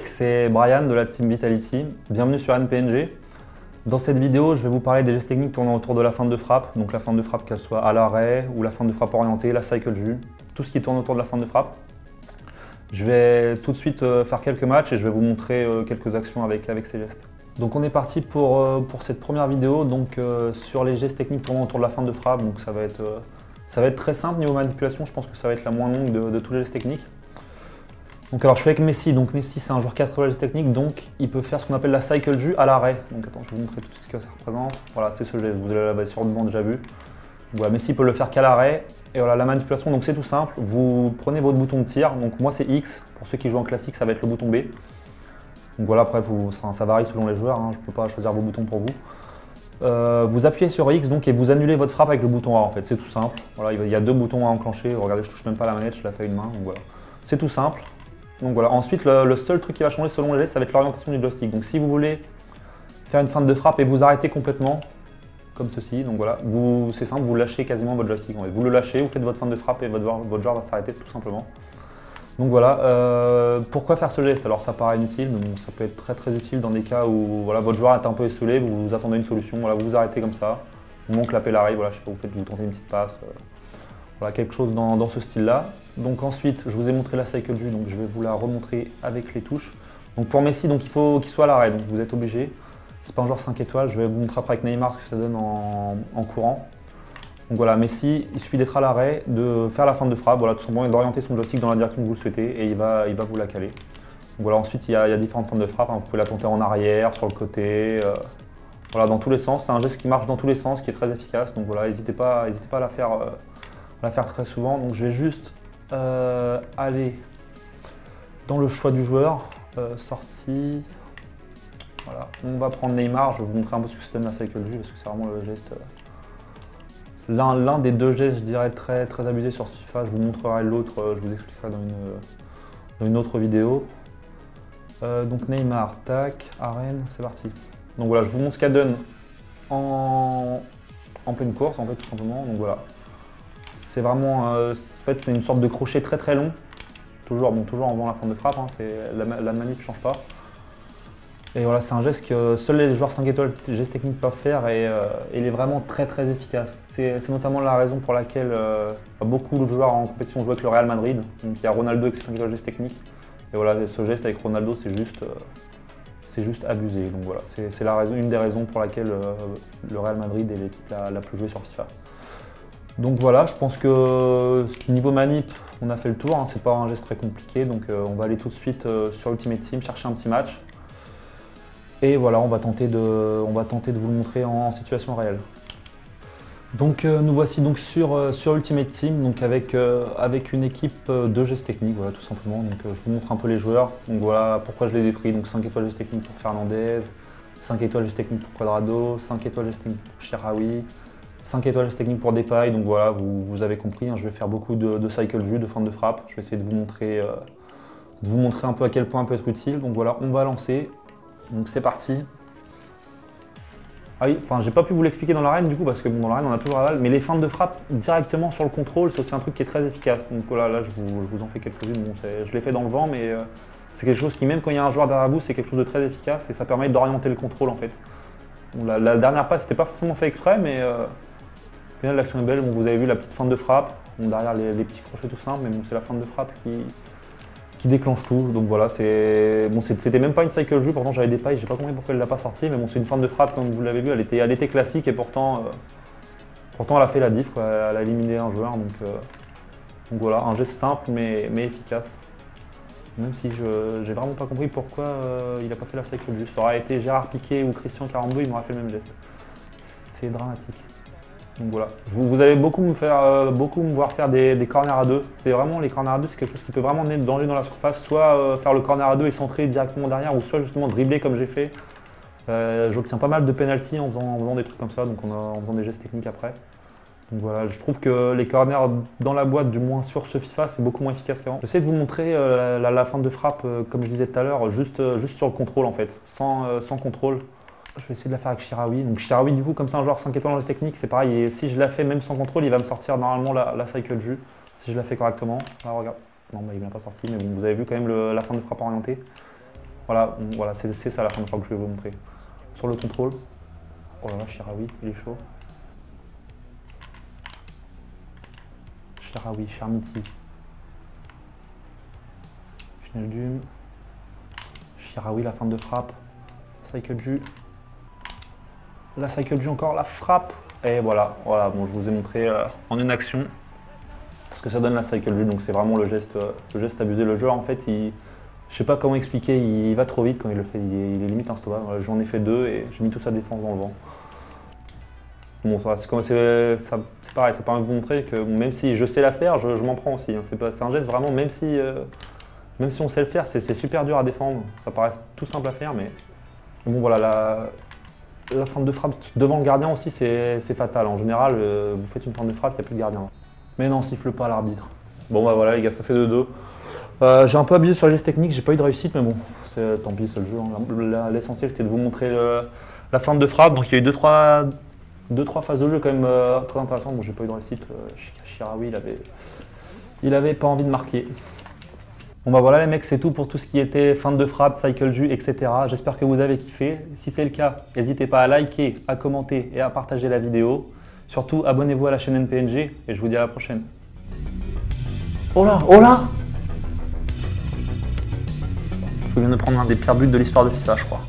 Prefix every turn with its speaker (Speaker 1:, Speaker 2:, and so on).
Speaker 1: c'est Brian de la Team Vitality. Bienvenue sur NPNG. Dans cette vidéo, je vais vous parler des gestes techniques tournant autour de la feinte de frappe. Donc la feinte de frappe, qu'elle soit à l'arrêt ou la feinte de frappe orientée, la cycle jus, tout ce qui tourne autour de la feinte de frappe. Je vais tout de suite faire quelques matchs et je vais vous montrer quelques actions avec ces gestes. Donc on est parti pour cette première vidéo sur les gestes techniques tournant autour de la feinte de frappe. Donc ça va être très simple niveau manipulation, je pense que ça va être la moins longue de tous les gestes techniques. Donc alors je suis avec Messi, donc Messi c'est un joueur 4 gestes techniques, donc il peut faire ce qu'on appelle la cycle jus à l'arrêt. Donc attends, je vais vous montrer tout ce que ça représente. Voilà, c'est ce geste, vous l'avez sûrement déjà vu. Donc, voilà, Messi peut le faire qu'à l'arrêt. Et voilà, la manipulation, donc c'est tout simple. Vous prenez votre bouton de tir, donc moi c'est X, pour ceux qui jouent en classique ça va être le bouton B. Donc voilà, après ça varie selon les joueurs, hein, je ne peux pas choisir vos boutons pour vous. Vous appuyez sur X donc, et vous annulez votre frappe avec le bouton A en fait, c'est tout simple. Voilà, il y a deux boutons à enclencher, regardez je touche même pas la manette, je la fais à une main, donc voilà. C'est tout simple. Donc voilà, ensuite le seul truc qui va changer selon les gestes, ça va être l'orientation du joystick. Donc si vous voulez faire une feinte de frappe et vous arrêtez complètement, comme ceci, donc voilà, c'est simple, vous lâchez quasiment votre joystick. En fait. Vous le lâchez, vous faites votre feinte de frappe et votre joueur va s'arrêter tout simplement. Donc voilà, pourquoi faire ce geste? Alors ça paraît inutile, mais bon, ça peut être très utile dans des cas où voilà, votre joueur est un peu esselé, vous attendez une solution, voilà, vous vous arrêtez comme ça, au moment que l'appel arrive, voilà, je sais pas, vous tentez une petite passe, voilà, quelque chose dans ce style-là. Donc ensuite, je vous ai montré la cycle jus, donc je vais vous la remontrer avec les touches. Donc pour Messi, donc il faut qu'il soit à l'arrêt, donc vous êtes obligé. C'est pas un joueur 5 étoiles, je vais vous montrer après avec Neymar ce que ça donne en courant. Donc voilà, Messi, il suffit d'être à l'arrêt, de faire la feinte de frappe, voilà, tout simplement, et d'orienter son joystick dans la direction que vous le souhaitez, et il va vous la caler. Donc voilà, ensuite il y a différentes feintes de frappe, hein, vous pouvez la tenter en arrière, sur le côté, voilà, dans tous les sens. C'est un geste qui marche dans tous les sens, qui est très efficace, donc voilà, n'hésitez pas à la faire très souvent. Donc je vais juste aller dans le choix du joueur, sortie. Voilà. On va prendre Neymar, je vais vous montrer un peu ce que c'est la cycle jus parce que c'est vraiment le geste. L'un des deux gestes, je dirais, très abusé sur FIFA. Je vous montrerai l'autre, je vous expliquerai dans une autre vidéo. Donc Neymar, tac, arène, c'est parti. Donc voilà, je vous montre ce qu'elle donne en pleine course, en fait, tout simplement. Donc voilà. C'est vraiment, en fait, c'est une sorte de crochet très long. Toujours en faisant la forme de frappe, hein, la manip ne change pas. Et voilà, c'est un geste que seuls les joueurs 5 étoiles gestes techniques peuvent faire et il est vraiment très efficace. C'est notamment la raison pour laquelle beaucoup de joueurs en compétition jouent avec le Real Madrid. Donc il y a Ronaldo avec ses 5 étoiles gestes techniques. Et voilà, ce geste avec Ronaldo, c'est juste abusé. Donc voilà, c'est une des raisons pour laquelle le Real Madrid est l'équipe la plus jouée sur FIFA. Donc voilà, je pense que niveau manip, on a fait le tour, hein, c'est pas un geste très compliqué, donc on va aller tout de suite sur Ultimate Team, chercher un petit match. Et voilà, on va tenter de vous le montrer en situation réelle. Donc nous voici donc sur Ultimate Team, donc avec une équipe de gestes techniques, voilà tout simplement. Donc je vous montre un peu les joueurs. Donc voilà pourquoi je les ai pris. Donc 5 étoiles gestes techniques pour Fernandez, 5 étoiles gestes techniques pour Cuadrado, 5 étoiles gestes techniques pour Shaarawy, 5 étoiles gestes techniques pour Depay. Donc voilà, vous avez compris, hein, je vais faire beaucoup de cycle jus, de feinte de frappe. Je vais essayer de vous montrer un peu à quel point elle peut être utile. Donc voilà, on va lancer. Donc c'est parti. Ah oui, enfin j'ai pas pu vous l'expliquer dans l'arène du coup parce que bon, dans l'arène on a toujours la balle, mais les feintes de frappe directement sur le contrôle, c'est aussi un truc qui est très efficace. Donc voilà, là je vous en fais quelques-unes. Bon, je l'ai fait dans le vent, mais c'est quelque chose qui, même quand il y a un joueur derrière vous, c'est quelque chose de très efficace et ça permet d'orienter le contrôle en fait. Bon, la dernière passe, c'était pas forcément fait exprès, mais au final l'action est belle. Bon, vous avez vu la petite feinte de frappe, bon, derrière les petits crochets tout simples, mais bon, c'est la feinte de frappe qui déclenche tout. Donc voilà, c'était même pas une cycle jeu, pourtant j'avais des pailles, j'ai pas compris pourquoi elle l'a pas sorti, mais bon, c'est une feinte de frappe comme vous l'avez vu, elle était classique et pourtant elle a fait la diff, quoi. Elle a éliminé un joueur, donc voilà, un geste simple mais efficace. Même si j'ai vraiment pas compris pourquoi il a pas fait la cycle jeu. Ça aurait été Gérard Piqué ou Christian 42, il m'aurait fait le même geste. C'est dramatique. Donc voilà, vous allez beaucoup me voir faire des corners à deux. C'est vraiment les corners à deux, c'est quelque chose qui peut vraiment amener de danger dans la surface. Soit faire le corner à deux et centrer directement derrière, ou soit justement dribbler comme j'ai fait. J'obtiens pas mal de penalty en faisant des trucs comme ça, donc en faisant des gestes techniques après. Donc voilà, je trouve que les corners dans la boîte, du moins sur ce FIFA, c'est beaucoup moins efficace qu'avant. J'essaie de vous montrer la feinte de frappe, comme je disais tout à l'heure, juste sur le contrôle en fait, sans contrôle. Je vais essayer de la faire avec Shaarawy. Donc Shaarawy, du coup, comme c'est un joueur 5 étoiles dans les techniques, c'est pareil. Et si je la fais même sans contrôle, il va me sortir normalement la cycle jus. Si je la fais correctement. Ah, regarde. Non, bah, il ne m'a pas sorti, mais bon, vous avez vu quand même la fin de frappe orientée. Voilà, voilà c'est ça la fin de frappe que je vais vous montrer. Sur le contrôle. Oh là là, Shirawi, il est chaud. Shirawi, Sharmiti. Schnelldum. Shirawi, la fin de frappe. Cycle Ju. La Cycle Ju encore, la frappe. Et voilà, bon, je vous ai montré en une action ce que ça donne la Cycle Ju. Donc c'est vraiment le geste abusé. Le joueur en fait, je sais pas comment expliquer, il va trop vite quand il le fait. Il est limite instoppable. Voilà, j'en ai fait 2 et j'ai mis toute sa défense dans le vent. Bon, c'est pareil, ça permet de vous montrer que même si je sais la faire, je m'en prends aussi. Hein. C'est un geste vraiment, même si on sait le faire, c'est super dur à défendre. Ça paraît tout simple à faire, mais bon voilà, la feinte de frappe devant le gardien aussi, c'est fatal. En général, vous faites une feinte de frappe, il n'y a plus de gardien. Mais non, siffle pas à l'arbitre. Bon bah voilà les gars, ça fait 2-2. J'ai un peu abusé sur les gestes techniques, j'ai pas eu de réussite, mais bon, tant pis, c'est le jeu. Hein. L'essentiel c'était de vous montrer la feinte de frappe. Donc il y a eu 2-3 phases de jeu quand même très intéressantes. Bon, j'ai pas eu de réussite. Shirawi, il avait pas envie de marquer. Bon bah voilà les mecs, c'est tout pour tout ce qui était feinte de frappe, Cycle Ju, etc. J'espère que vous avez kiffé. Si c'est le cas, n'hésitez pas à liker, à commenter et à partager la vidéo. Surtout, abonnez-vous à la chaîne NPNG et je vous dis à la prochaine. Oh là, oh là! Je viens de prendre un des pires buts de l'histoire de FIFA, je crois.